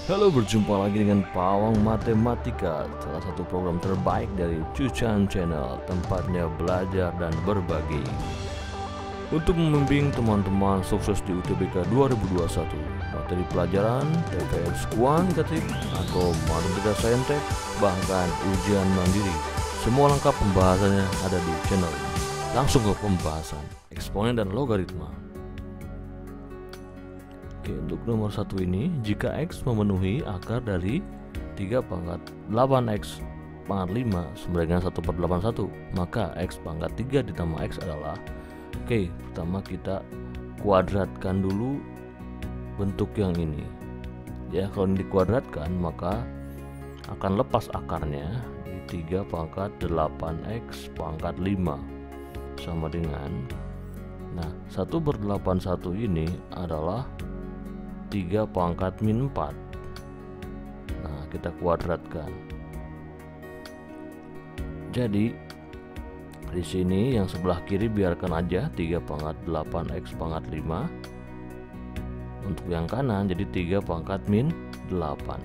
Halo, berjumpa lagi dengan Pawang Matematika, salah satu program terbaik dari Cucan Channel, tempatnya belajar dan berbagi. Untuk membimbing teman-teman sukses di UTBK 2021, materi pelajaran, TPS kuantitatif, atau matematika saintek, bahkan ujian mandiri, semua lengkap pembahasannya ada di channel ini. Langsung ke pembahasan, eksponen dan logaritma. Oke, untuk nomor 1 ini, jika X memenuhi akar dari 3 pangkat 8X pangkat 5 sama dengan 1/81, maka X pangkat 3 ditambah X adalah, oke, pertama kita kuadratkan dulu bentuk yang ini. Ya, kalau ini dikuadratkan maka akan lepas akarnya di 3 pangkat 8X pangkat 5 sama dengan, nah, 1/81 ini adalah 3 pangkat min 4. Nah, kita kuadratkan. Jadi di sini yang sebelah kiri biarkan aja 3 pangkat 8X pangkat 5. Untuk yang kanan jadi 3 pangkat min 8.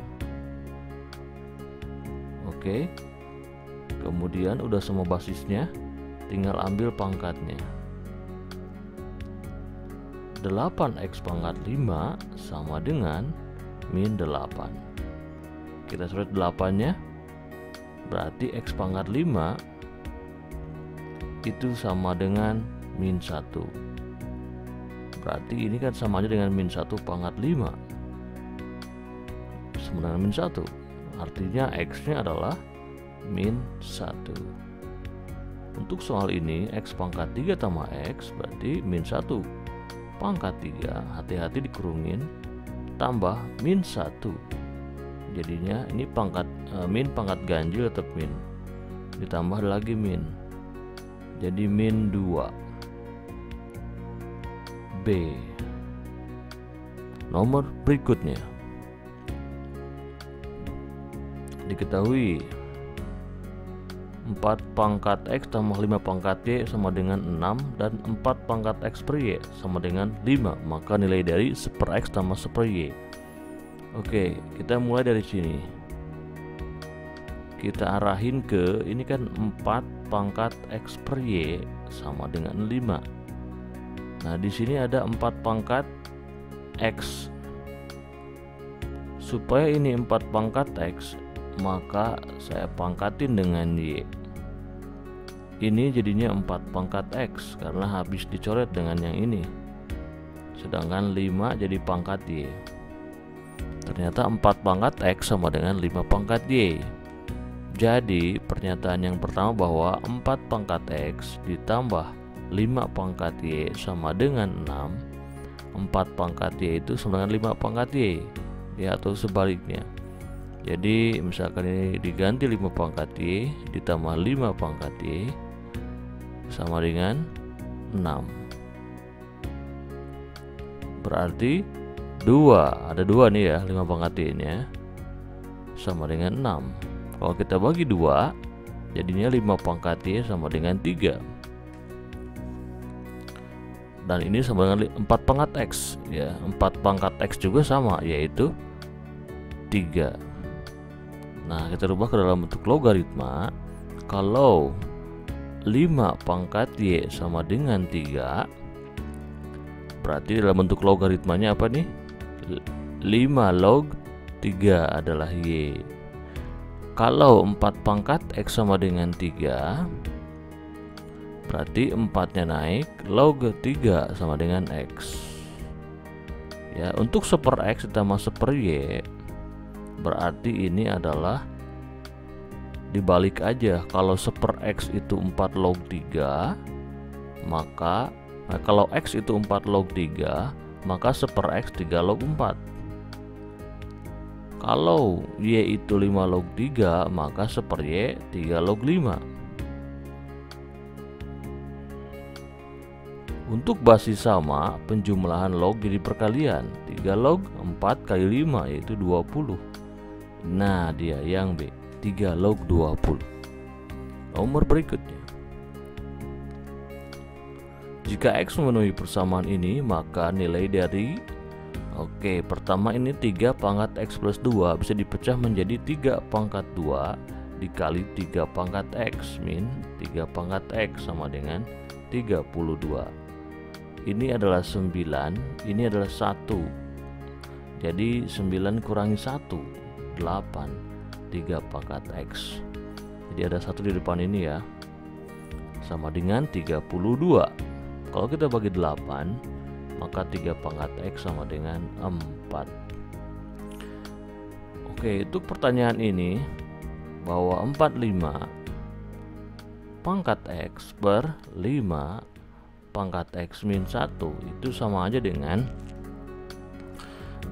Oke. Kemudian udah semua basisnya, tinggal ambil pangkatnya. 8X pangkat 5 sama dengan min 8. Kita coret 8-nya, berarti X pangkat 5 itu sama dengan min 1. Berarti ini kan sama aja dengan min 1 pangkat 5 sama dengan min 1. Artinya X-nya adalah min 1. Untuk soal ini X pangkat 3 tambah X berarti min 1 pangkat 3, hati-hati dikurungin, tambah min 1. Jadinya ini pangkat min pangkat ganjil tetap min, ditambah lagi min, jadi min 2. B. Nomor berikutnya, diketahui 4 pangkat X tambah 5 pangkat Y sama dengan 6 dan 4 pangkat X per Y sama dengan 5, maka nilai dari 1/X tambah 1/Y. Oke, kita mulai dari sini, kita arahin ke ini kan 4 pangkat X per Y sama dengan 5. Nah, di sini ada 4 pangkat X. Supaya ini 4 pangkat X, maka saya pangkatin dengan Y. Ini jadinya 4 pangkat X karena habis dicoret dengan yang ini. Sedangkan 5 jadi pangkat Y. Ternyata 4 pangkat X sama dengan 5 pangkat Y. Jadi pernyataan yang pertama bahwa 4 pangkat X ditambah 5 pangkat Y sama dengan 6. 4 pangkat Y itu sama dengan 5 pangkat Y, ya, atau sebaliknya. Jadi misalkan ini diganti 5 pangkat Y ditambah 5 pangkat Y sama dengan 6. Berarti 2, ada 2 nih ya, 5 pangkat Y nya sama dengan 6. Kalau kita bagi 2, jadinya 5 pangkat Y sama dengan 3. Dan ini sama dengan 4 pangkat X, ya. 4 pangkat X juga sama, yaitu 3. Nah, kita rubah ke dalam bentuk logaritma. Kalau 5 pangkat Y sama dengan 3, berarti dalam bentuk logaritmanya apa nih? 5 log 3 adalah Y. Kalau 4 pangkat X sama dengan 3, berarti 4-nya naik, log 3 sama dengan X. Ya, untuk 1/X ditambah 1/Y, berarti ini adalah dibalik aja. Kalau 1/X itu 4 log 3, maka kalau X itu 4 log 3, maka 1/X 3 log 4. Kalau Y itu 5 log 3, maka 1/Y 3 log 5. Untuk basis sama, penjumlahan log jadi perkalian. 3 log 4 kali 5 yaitu 20. Nah, dia yang B, 3 log 20. Nomor berikutnya, jika X memenuhi persamaan ini, maka nilai dari Oke, pertama ini 3 pangkat X plus 2 bisa dipecah menjadi 3 pangkat 2 dikali 3 pangkat X min 3 pangkat X sama dengan 32. Ini adalah 9, ini adalah 1. Jadi 9 kurangi 1, 8, 3 pangkat X. Jadi ada 1 di depan ini ya. Sama dengan 32. Kalau kita bagi 8, maka 3 pangkat X sama dengan 4. Oke, untuk pertanyaan ini bahwa 45 pangkat X per 5 pangkat X min 1 itu sama aja dengan,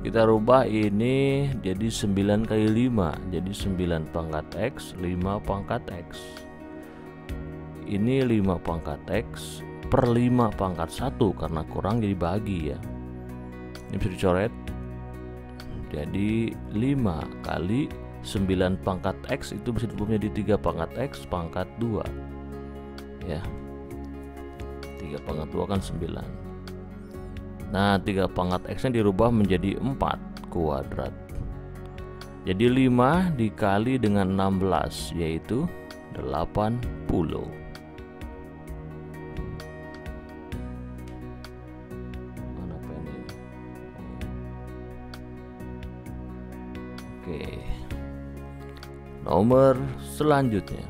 kita rubah ini jadi 9 kali 5, jadi 9 pangkat X, 5 pangkat X. Ini 5 pangkat X per 5 pangkat 1 karena kurang jadi bagi ya. Ini bisa dicoret. Jadi 5 kali 9 pangkat X itu bisa dirubah menjadi 3 pangkat X pangkat 2 ya. 3 pangkat 2 kan 9. Nah 3 pangkat X nya dirubah menjadi 4 kuadrat. Jadi 5 dikali dengan 16 yaitu 80. Oke, nomor selanjutnya,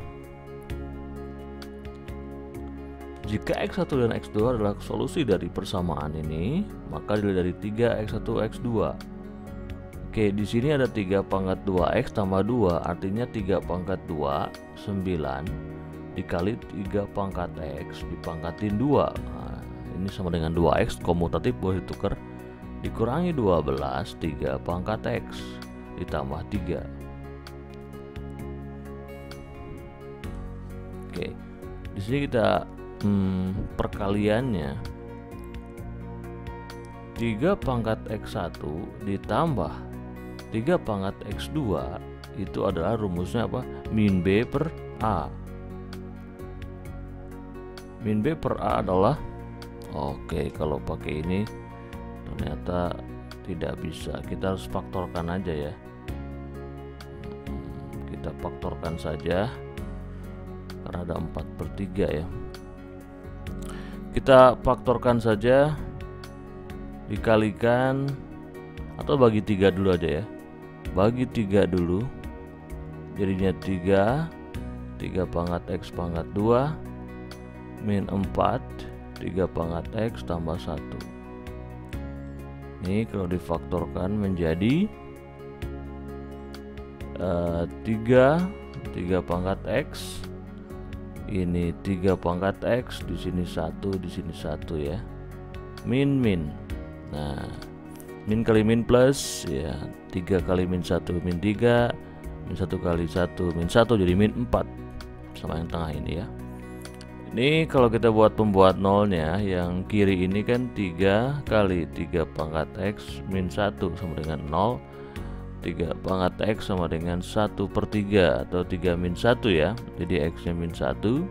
jika X1 dan X2 adalah solusi dari persamaan ini, maka dilihat dari 3 X1 X2. Oke, di sini ada 3 pangkat 2X tambah 2, artinya 3 pangkat 2 9 dikali 3 pangkat X dipangkatin 2. Nah, ini sama dengan 2X, komutatif boleh ditukar, dikurangi 12 3 pangkat X ditambah 3. Oke, di sini kita perkaliannya 3 pangkat X1 ditambah 3 pangkat X2 itu adalah rumusnya apa? Min B per A. Min B per A adalah, oke, kalau pakai ini ternyata tidak bisa, kita harus faktorkan aja ya. Kita faktorkan saja karena ada 4/3 ya. Kita faktorkan saja, dikalikan atau bagi 3 dulu aja ya. Bagi 3 dulu, jadinya 3 pangkat X pangkat 2 min 4 3 pangkat X tambah 1. Ini kalau difaktorkan menjadi 3 pangkat X, ini 3 pangkat X, di sini 1, di sini 1 ya. Min. Nah, min kali min plus ya, 3 kali min 1 min 3, min 1 kali 1 min 1 jadi min 4 sama yang tengah ini ya. Ini kalau kita buat pembuat nolnya, yang kiri ini kan 3 kali 3 pangkat X min 1 sama dengan 0. 3 pangkat X sama dengan 1/3 atau 3 min 1 ya. Jadi X nya min 1.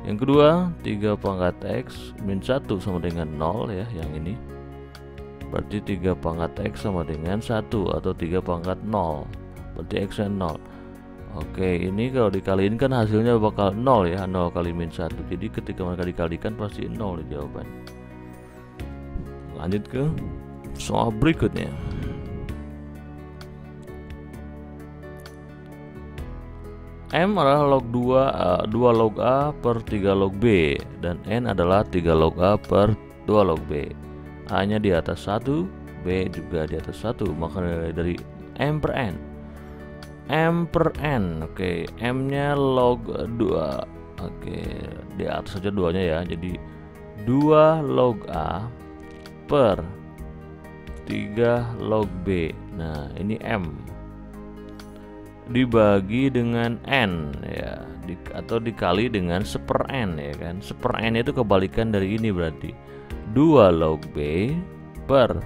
Yang kedua 3 pangkat X min 1 sama dengan 0 ya, yang ini. Berarti 3 pangkat X sama dengan 1 atau 3 pangkat 0. Berarti X nya 0. Oke, ini kalau dikaliin kan hasilnya bakal 0 ya, 0 kali min 1. Jadi ketika mereka dikalikan pasti 0 di jawaban. Lanjut ke soal berikutnya. M adalah log 2 log A per 3 log B, dan N adalah 3 log A per 2 log B. A nya di atas 1, B juga di atas 1, maka dari M per N. M per N, oke, M nya log 2, oke, di atas saja 2 nya ya, jadi 2 log A per 3 log B. Nah ini M dibagi dengan N ya, atau dikali dengan 1/N ya kan. 1/N itu kebalikan dari ini, berarti 2 log B per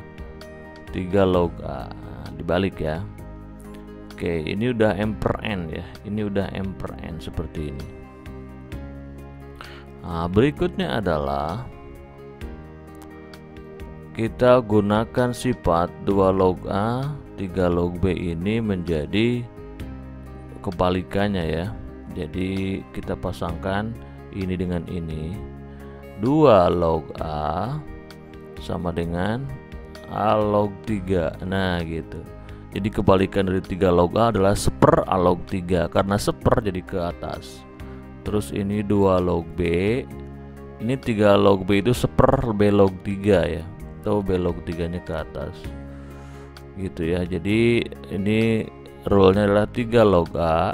3 log A. Nah, dibalik ya. Oke, ini udah M per N ya, ini udah M per N seperti ini. Nah, berikutnya adalah kita gunakan sifat 2 log A 3 log B ini menjadi kebalikannya ya. Jadi kita pasangkan ini dengan ini, 2 log A sama dengan A log 3. Nah gitu. Jadi kebalikan dari 3 log A adalah seper A log 3, karena seper jadi ke atas. Terus ini 2 log B, ini 3 log B itu seper B log 3 ya, atau B log 3 nya ke atas gitu ya. Jadi ini rule-nya adalah 3 log A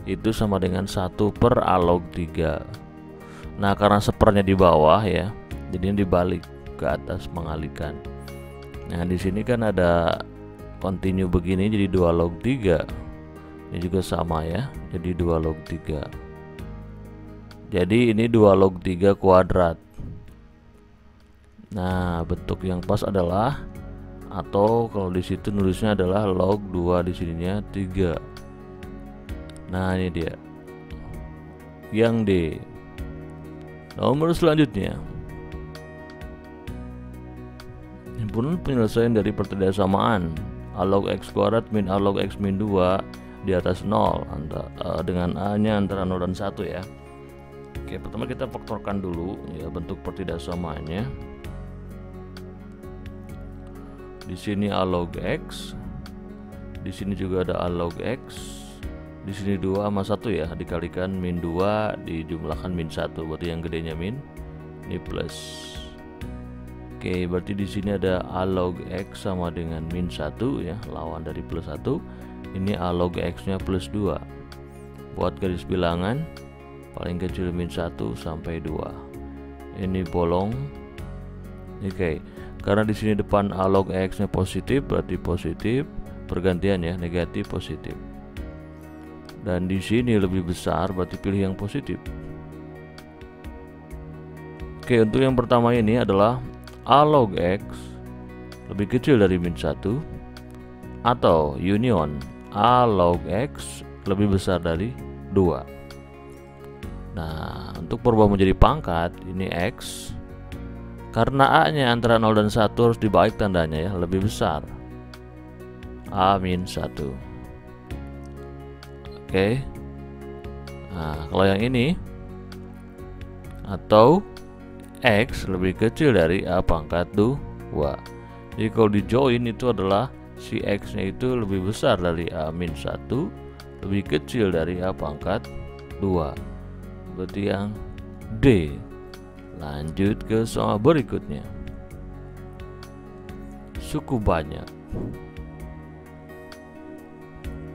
itu sama dengan 1 per A log 3. Nah karena sepernya di bawah ya, jadi dibalik ke atas, mengalihkan. Nah di sini kan ada continue begini, jadi 2 log 3. Ini juga sama ya, jadi 2 log 3. Jadi ini 2 log 3 kuadrat. Nah bentuk yang pas adalah, atau kalau di situ nulisnya adalah log 2, di sininya 3. Nah ini dia yang D. Nomor selanjutnya, himpunan penyelesaian dari pertidaksamaan A log x kuadrat min A log x min 2 di atas 0 dengan A nya antara 0 dan 1 ya. Oke, pertama kita faktorkan dulu ya bentuk pertidaksamaannya. Di sini A log x, di sini juga ada A log x, di sini 2 sama 1 ya, dikalikan min 2 dijumlahkan min 1, berarti yang gedenya min, ini plus. Oke, berarti di sini ada A log x sama dengan min 1 ya, lawan dari plus 1. Ini A log x nya plus 2. Buat garis bilangan paling kecil min 1 sampai 2. Ini bolong. Oke, karena di sini depan A log x nya positif, berarti positif, pergantian ya, negatif positif. Dan di sini lebih besar, berarti pilih yang positif. Oke, untuk yang pertama ini adalah A log x lebih kecil dari min 1 atau union A log x lebih besar dari 2. Nah, untuk berubah menjadi pangkat, ini x, karena A nya antara 0 dan 1 harus dibalik tandanya ya, lebih besar, A min 1. Oke. Nah, kalau yang ini atau x lebih kecil dari A pangkat 2. Jadi kalau di join itu adalah si x nya itu lebih besar dari A min 1, lebih kecil dari A pangkat 2. Berarti yang D. Lanjut ke soal berikutnya. Suku banyak.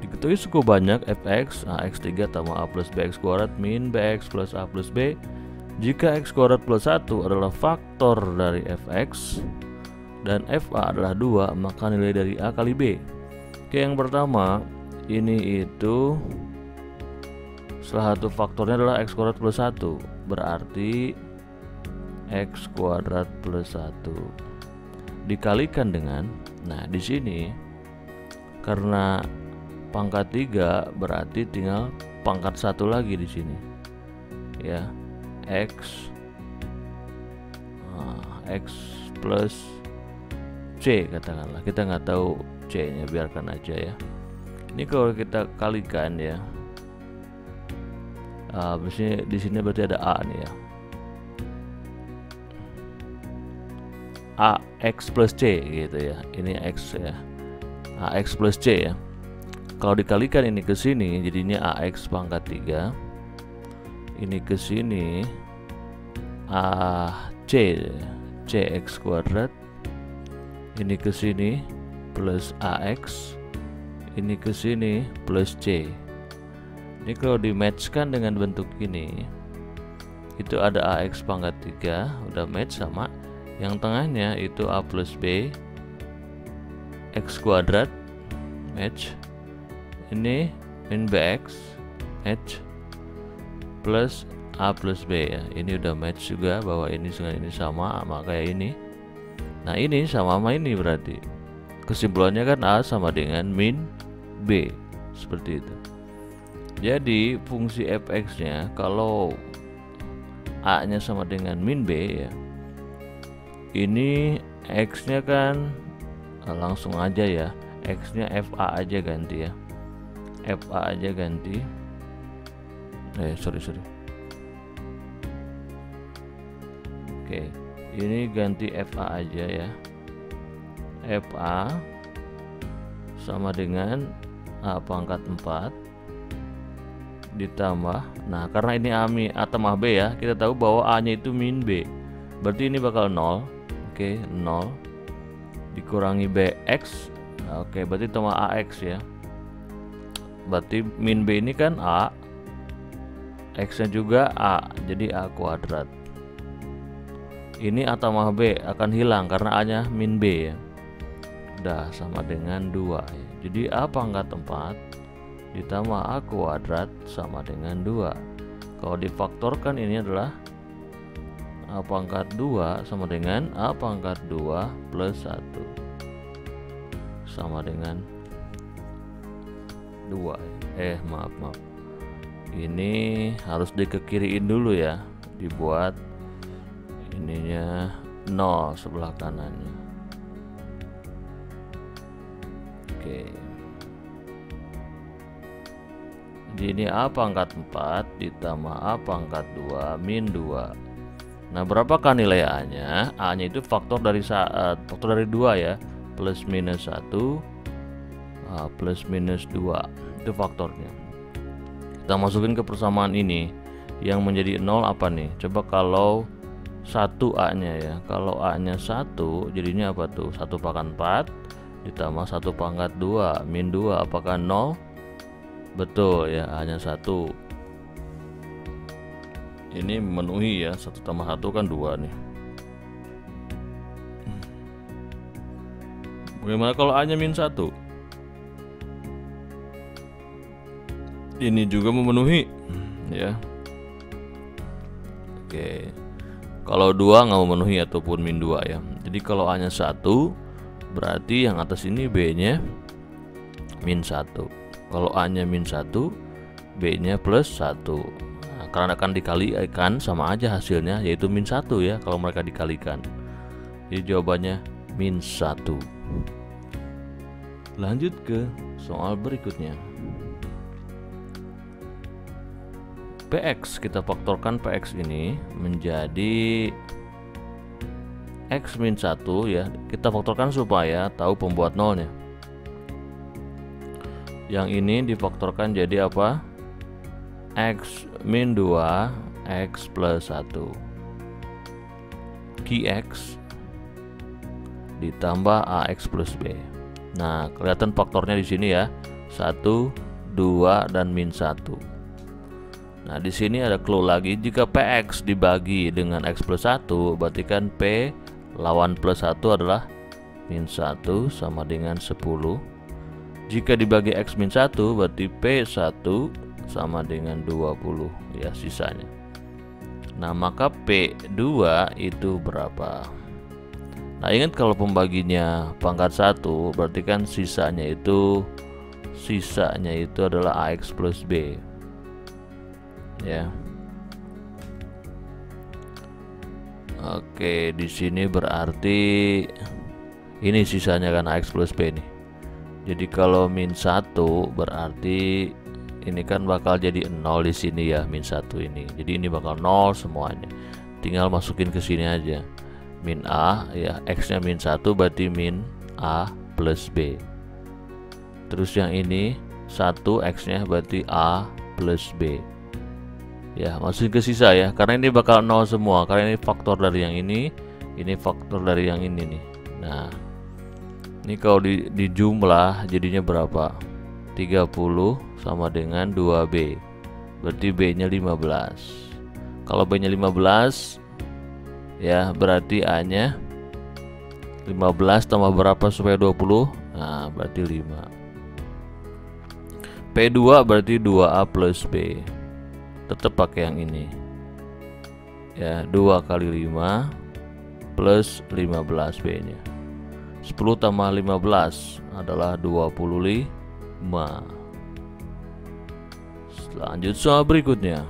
Diketahui suku banyak fx ax3 tambah a plus bx kuadrat min bx plus a plus b jika x kuadrat plus 1 adalah faktor dari fx dan fa adalah 2, maka nilai dari a kali b. Oke, yang pertama ini itu salah satu faktornya adalah x kuadrat plus 1, berarti x kuadrat plus 1 dikalikan dengan, nah di sini karena pangkat 3 berarti tinggal pangkat 1 lagi di sini ya, x plus c katakanlah, kita nggak tahu c nya, biarkan aja ya. Ini kalau kita kalikan ya, di sini berarti ada a nih ya, ax plus c gitu ya, ini x ya, ax plus c ya. Kalau dikalikan ini ke sini jadinya ax pangkat 3, ini ke sini cx kuadrat, ini ke sini plus ax, ini ke sini plus c. Ini kalau di matchkan dengan bentuk ini, itu ada ax pangkat 3 udah match sama yang tengahnya itu a plus b x kuadrat match, ini min bx match plus a plus b ya, ini udah match juga bahwa ini dengan ini sama kayak ini. Nah ini sama ini, berarti kesimpulannya kan a sama dengan min b, seperti itu. Jadi fungsi fx nya kalau a nya sama dengan min b ya, ini X nya kan langsung aja ya, X nya FA aja ganti ya, FA aja ganti, sorry. Oke, ini ganti FA aja ya, FA sama dengan A pangkat 4 ditambah, nah karena ini A tambah B ya, kita tahu bahwa A nya itu min B, berarti ini bakal 0. Oke, 0 dikurangi BX. Oke, berarti tambah AX ya, berarti min B ini kan A, X nya juga A, jadi A kuadrat. Ini A tambah B akan hilang karena A nya min B ya, udah sama dengan 2 ya. Jadi A pangkat 4 ditambah A kuadrat sama dengan 2. Kalau difaktorkan ini adalah A pangkat 2 sama dengan A pangkat 2 plus 1 sama dengan 2. Maaf ini harus dikekiriin dulu ya, dibuat ininya 0 sebelah kanannya. Oke, jadi ini A pangkat 4 ditambah A pangkat 2 min 2. Nah, berapakah nilai A nya? A nya itu faktor dari 2 ya, plus minus 1 plus minus 2, itu faktornya. Kita masukin ke persamaan ini, yang menjadi 0 apa nih? Coba kalau 1 A nya ya, kalau A nya 1 jadinya apa tuh? 1 pangkat 4 ditambah 1 pangkat 2 min 2, apakah 0? Betul ya, A nya 1. Ini memenuhi ya, 1 tambah 1 kan 2 nih. Bagaimana kalau A nya min 1? Ini juga memenuhi ya. Oke, kalau 2 nggak memenuhi ataupun min 2 ya. Jadi kalau A nya 1 berarti yang atas ini B nya min 1. Kalau A nya min 1, B nya plus 1. Nah, karena akan dikalikan sama aja hasilnya, yaitu min 1 ya kalau mereka dikalikan. Jadi jawabannya min 1. Lanjut ke soal berikutnya. PX, kita faktorkan PX ini menjadi X min 1 ya. Kita faktorkan supaya tahu pembuat nolnya. Yang ini difaktorkan jadi apa? X min 2 X plus 1 QX ditambah AX plus B. Nah, kelihatan faktornya di sini ya, 1, 2 dan min 1. Nah, di sini ada clue lagi, jika PX dibagi dengan X plus 1 berarti kan P lawan plus 1 adalah min 1 sama dengan 10. Jika dibagi X min 1 berarti P1 sama dengan 20 ya sisanya. Nah, maka P2 itu berapa? Nah, ingat kalau pembaginya pangkat 1 berarti kan sisanya itu adalah AX plus B ya. Oke, di sini berarti ini sisanya kan AX plus B nih. Jadi kalau min 1 berarti ini kan bakal jadi 0 di sini ya, min 1 ini. Jadi ini bakal 0 semuanya. Tinggal masukin ke sini aja. Min A ya, X-nya min 1 berarti min A plus B. Terus yang ini 1 X-nya berarti A plus B. Ya, masukin ke sisa ya, karena ini bakal 0 semua, karena ini faktor dari yang ini faktor dari yang ini nih. Nah, ini kalau dijumlah jadinya berapa? 30 sama dengan 2B. Berarti B nya 15. Kalau B nya 15 ya, berarti A nya 15 tambah berapa supaya 20? Nah, berarti 5. P2 berarti 2A plus B. Tetap pakai yang ini ya, 2 kali 5 plus 15 B nya. 10 tambah 15 adalah 25. Lanjut soal berikutnya.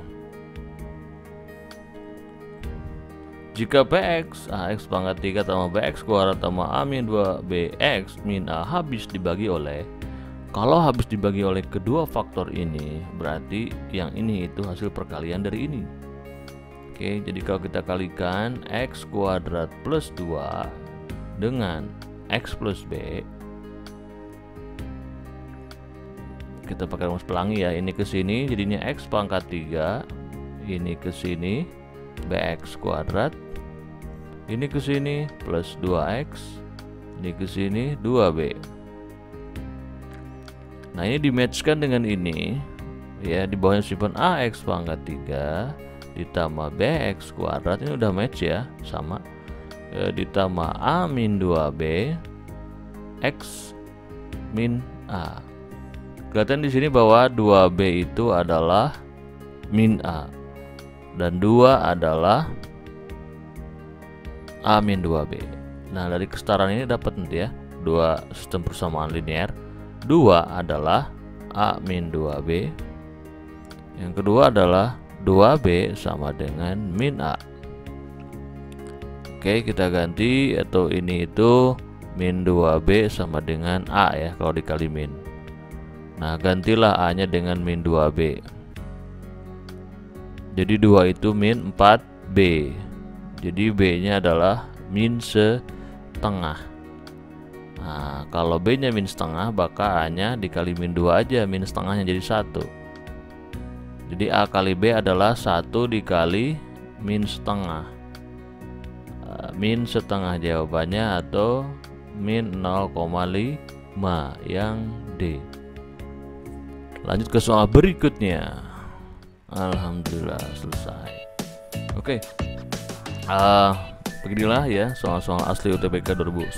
Jika Bx Ax pangkat 3 tambah Bx kuadrat tambah A min 2 Bx min A habis dibagi oleh, kalau habis dibagi oleh kedua faktor ini, berarti yang ini itu hasil perkalian dari ini. Oke, jadi kalau kita kalikan X kuadrat plus 2 dengan X plus B, kita pakai rumus pelangi ya, ini ke sini jadinya X pangkat 3, ini ke sini Bx kuadrat, ini ke sini plus 2x, ini ke sini 2b. Nah, ini dimatchkan dengan ini ya, di bawahnya simpan ax pangkat 3 ditambah bx kuadrat, ini udah match ya, sama ditambah a min 2b x min a. Kelihatan di sini bahwa 2b itu adalah min a dan 2 adalah A min 2B. Nah, dari kesetaraan ini dapat nanti ya, dua sistem persamaan linear. 2 adalah A min 2B. Yang kedua adalah 2B sama dengan min A. Oke, kita ganti, atau ini itu min 2B sama dengan A ya kalau dikali min. Nah, gantilah A nya dengan min 2B. Jadi 2 itu min 4B. Jadi B nya adalah min setengah. Nah, kalau B nya min setengah, maka A nya dikali min 2 aja, min setengahnya jadi 1. Jadi A kali B adalah 1 dikali min setengah. Min setengah jawabannya, atau min 0,5 yang D. Lanjut ke soal berikutnya. Alhamdulillah selesai. Oke. Beginilah ya soal-soal asli UTBK 2019.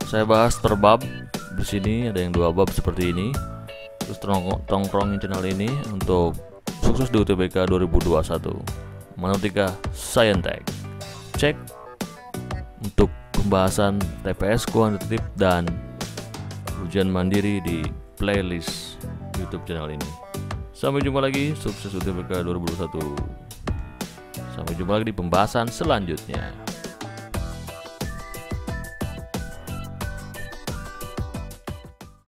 Saya bahas per bab. Di sini ada yang 2 bab seperti ini. Terus tongkrongin channel ini untuk sukses di UTBK 2021. Matematika Saintek. Cek untuk pembahasan TPS kuantitatif dan ujian mandiri di playlist YouTube channel ini. Sampai jumpa lagi, sukses UTBK 2021. Sampai jumpa lagi di pembahasan selanjutnya.